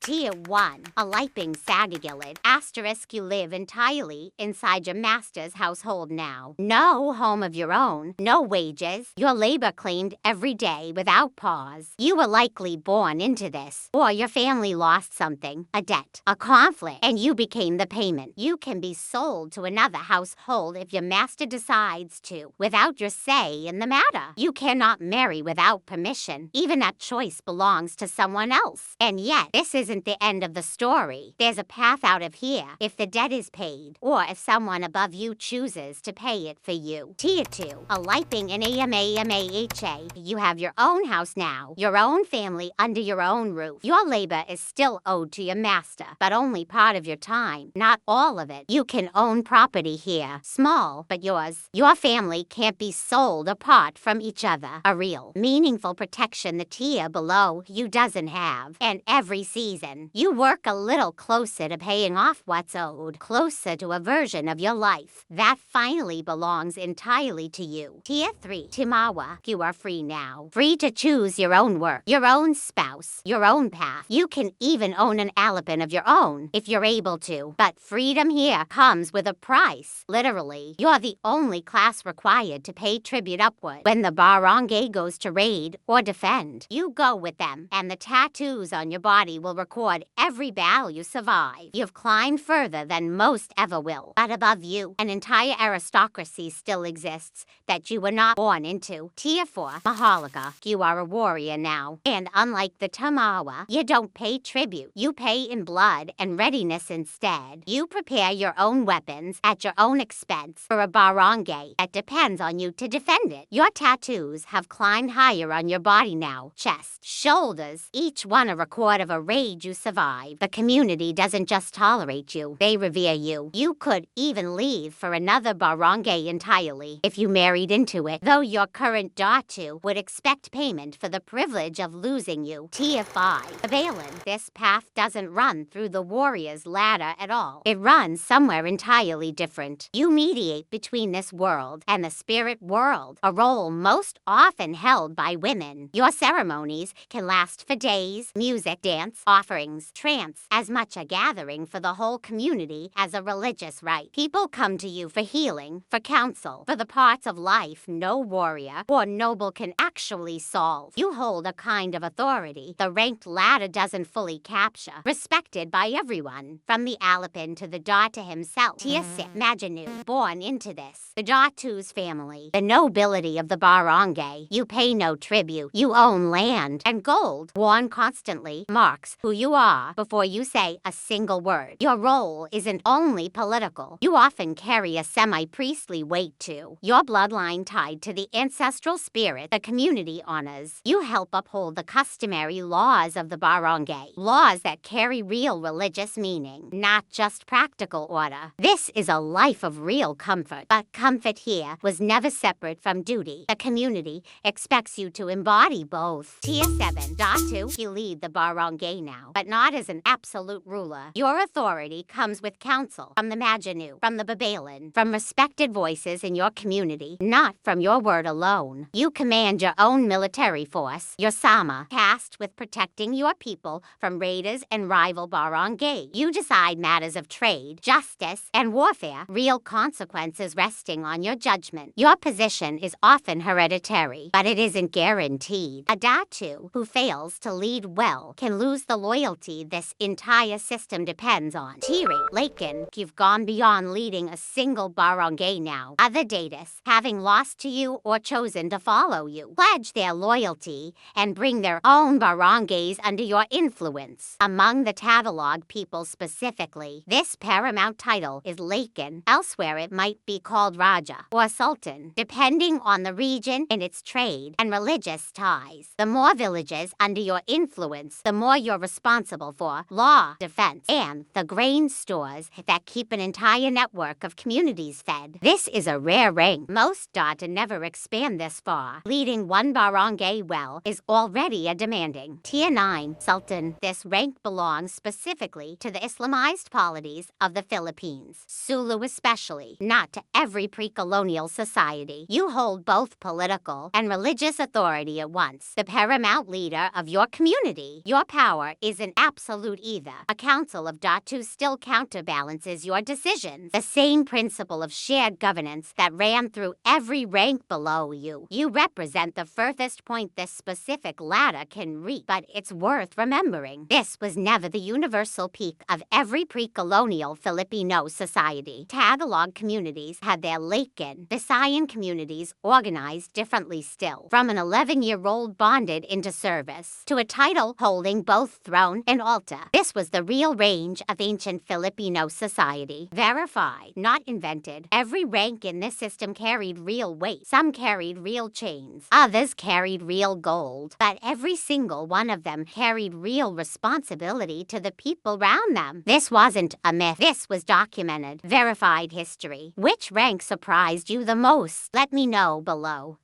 Tier 1. Aliping Sagigilid. Asterisk you live entirely inside your master's household now. No home of your own, no wages, your labor claimed every day without pause. You were likely born into this, or your family lost something, a debt, a conflict, and you became the payment. You can be sold to another household if your master decides to, without your say in the matter. You cannot marry without permission. Even that choice belongs to someone else. And yet, this isn't the end of the story. There's a path out of here if the debt is paid, or if someone above you chooses to pay it for you. Tier 2. Aliping and AMAMAHA. You have your own house now, your own family under your own roof. Your labor is still owed to your master, but only part of your time, not all of it. You can own property here, small but yours. Your family can't be sold apart from each other. A real, meaningful protection the tier below you doesn't have. And every season, you work a little closer to paying off what's owed, closer to a version of your life that finally belongs entirely to you. Tier 3. Timawa. You are free now. Free to choose your own work, your own spouse, your own path. You can even own an Aliping of your own if you're able to. But freedom here comes with a price. Literally, you're the only class required to pay tribute upward. When the Barangay goes to raid or defend, you go with them, and the tattoos on your body will record every battle you survive. You've climbed further than most ever will. But above you, an entire aristocracy still exists that you were not born into. Tier 4. Maharlika. You are a warrior now. And unlike the Timawa, you don't pay tribute. You pay in blood and readiness instead. You prepare your own weapons at your own expense for a barangay that depends on you to defend it. Your tattoos have climbed higher on your body now. Chest, shoulders, each one a record of a raid you survive. The community doesn't just tolerate you, they revere you. You could even leave for another barangay entirely if you married into it, though your current Datu would expect payment for the privilege of losing you. Tier 5. Babaylan. This path doesn't run through the warrior's ladder at all. It runs somewhere entirely different. You mediate between this world and the spirit world, a role most often held by women. Your ceremonies can last for days, music, dance, offerings, trance, as much a gathering for the whole community as a religious rite. People come to you for healing, for counsel, for the parts of life no warrior or noble can actually solve. You hold a kind of authority the ranked ladder doesn't fully capture, respected by everyone, from the Aliping to the Datu himself. Tier 6. Maginoo. Born into this, the Datu's family, the nobility of the barangay. You pay no tribute. You own land and gold, worn constantly, marks who you are before you say a single word. Your role isn't only political. You often carry a semi-priestly weight too. Your bloodline tied to the ancestral spirit the community honors. You help uphold the customary laws of the barangay, laws that carry real religious meaning, not just practical order. This is a life of real comfort, but comfort here was never separate from duty. The community expects you to embody both. Tier 7. Datu. You lead the barangay now, but not as an absolute ruler. Your authority comes with counsel from the Maginoo, from the Babaylan, from respected voices in your community, not from your word alone. You command your own military force, your sama, tasked with protecting your people from raiders and rival barangays. You decide matters of trade, justice, and warfare, real consequences resting on your judgment. Your position is often hereditary, but it isn't guaranteed. A Datu who fails to lead well can lose the loyalty this entire system depends on. Tier 8. Lakan. You've gone beyond leading a single barangay now. Other datus, having lost to you or chosen to follow you, pledge their loyalty and bring their own barangays under your influence. Among the Tagalog people specifically, this paramount title is Lakan. Elsewhere it might be called Raja or Sultan, depending on the region and its trade and religious ties. The more villages under your influence, the more you're responsible for law, defense, and the grain stores that keep an entire network of communities fed. This is a rare rank. Most Datu never expand this far. Leading one barangay well is already a demanding. Tier 9. Sultan. This rank belongs specifically to the Islamized polities of the Philippines, Sulu especially, not to every pre-colonial society. You hold both political and religious authority at once, the paramount leader of your community. Your power is isn't absolute either. A council of Datu still counterbalances your decisions. The same principle of shared governance that ran through every rank below you. You represent the furthest point this specific ladder can reach, but it's worth remembering. This was never the universal peak of every pre-colonial Filipino society. Tagalog communities had their Lakan, Visayan communities organized differently still. From an 11-year-old bonded into service to a title holding both throne and altar. This was the real range of ancient Filipino society. Verified, not invented. Every rank in this system carried real weight. Some carried real chains. Others carried real gold. But every single one of them carried real responsibility to the people around them. This wasn't a myth. This was documented, verified history. Which rank surprised you the most? Let me know below.